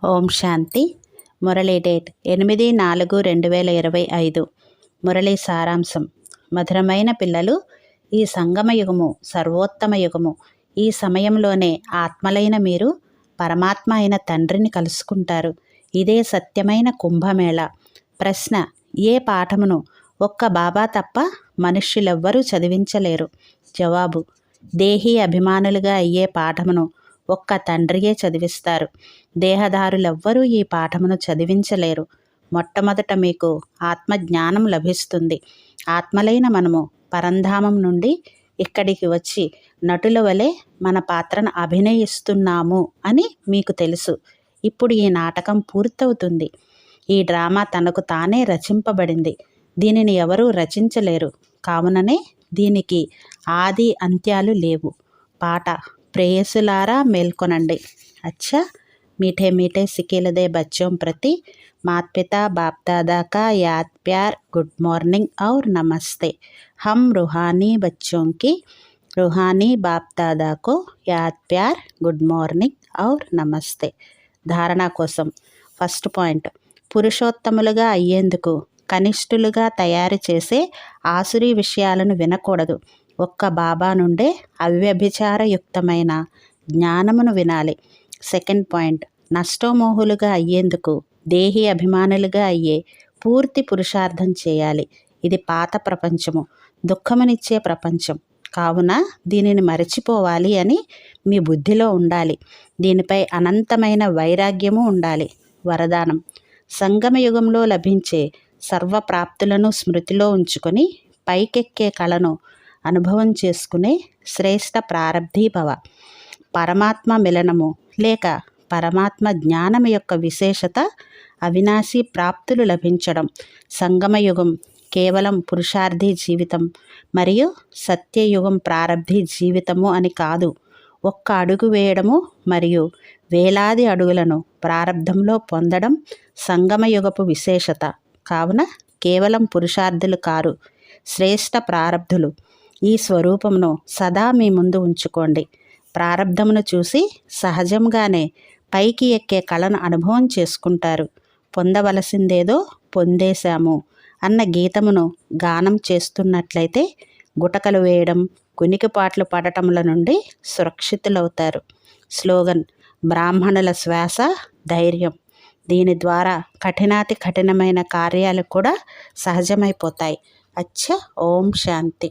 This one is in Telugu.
ఓం శాంతి. మురళీ డేట్ 8/4/2025. మురళీ సారాంశం. మధురమైన పిల్లలు, ఈ సంగమ యుగము సర్వోత్తమ యుగము. ఈ సమయంలోనే ఆత్మలైన మీరు పరమాత్మ అయిన తండ్రిని కలుసుకుంటారు. ఇదే సత్యమైన కుంభమేళ. ప్రశ్న: ఏ పాఠమును ఒక్క బాబా తప్ప మనుష్యులెవ్వరూ చదివించలేరు? జవాబు: దేహీ అభిమానులుగా అయ్యే పాఠమును ఒక్క తండ్రియే చదివిస్తారు. దేహదారులెవ్వరూ ఈ పాఠమును చదివించలేరు. మొట్టమొదట మీకు ఆత్మజ్ఞానం లభిస్తుంది. ఆత్మలైన మనము పరంధామం నుండి ఇక్కడికి వచ్చి నటుల వలె మన పాత్రను అభినయిస్తున్నాము అని మీకు తెలుసు. ఇప్పుడు ఈ నాటకం పూర్తవుతుంది. ఈ డ్రామా తనకు తానే రచింపబడింది. దీనిని ఎవరూ రచించలేరు. కావుననే దీనికి ఆది అంత్యాలు లేవు. పాట: ప్రేయసులారా మేల్కొనండి. అచ్చా, मीठे मीठे सिकेलदे बच्चों प्रति मात पिता बाप दादा का याद प्यार, गुड मॉर्निंग और नमस्ते. हम रूहानी बच्चों की रूहानी बाप दादा को याद प्यार, गुड मॉर्निंग और नमस्ते. ధారణ కోసం ఫస్ట్ పాయింట్: పురుషోత్తములుగా అయ్యేందుకు కనిష్ఠులుగా తయారు చేసే ఆసురీ విషయాలను వినకూడదు. ఒక్క బాబా నుండే అవ్యభిచారయుక్తమైన జ్ఞానమును వినాలి. సెకండ్ పాయింట్: నష్టోమోహులుగా అయ్యేందుకు దేహీ అభిమానులుగా అయ్యే పూర్తి పురుషార్థం చేయాలి. ఇది పాత ప్రపంచము, దుఃఖమునిచ్చే ప్రపంచం. కావున దీనిని మరచిపోవాలి అని మీ బుద్ధిలో ఉండాలి. దీనిపై అనంతమైన వైరాగ్యము ఉండాలి. వరదానం: సంగమయుగంలో లభించే సర్వప్రాప్తులను స్మృతిలో ఉంచుకొని పైకెక్కే కళను అనుభవం చేసుకునే శ్రేష్ఠ ప్రారబ్ధీభవ. పరమాత్మ మిలనము లేక పరమాత్మ జ్ఞానం యొక్క విశేషత అవినాశీ ప్రాప్తులు లభించడం. సంగమయుగం కేవలం పురుషార్థి జీవితం మరియు సత్యయుగం ప్రారబ్ధి జీవితము అని కాదు. ఒక్క అడుగు వేయడము మరియు వేలాది అడుగులను ప్రారబ్ధంలో పొందడం సంగమయుగపు విశేషత. కావున కేవలం పురుషార్థులు కారు, శ్రేష్ఠ ప్రారబ్ధులు. ఈ స్వరూపమును సదా మీ ముందు ఉంచుకోండి. ప్రారబ్ధమును చూసి సహజంగానే పైకి ఎక్కే కళను అనుభవం చేసుకుంటారు. పొందవలసిందేదో పొందేశాము అన్న గీతమును గానం చేస్తున్నట్లయితే గుటకలు వేయడం, కునికిపాట్లు పడటముల నుండి సురక్షితులవుతారు. స్లోగన్: బ్రాహ్మణుల శ్వాస ధైర్యం. దీని ద్వారా కఠినాతి కఠినమైన కార్యాలు కూడా సహజమైపోతాయి. అచ్చా, ఓం శాంతి.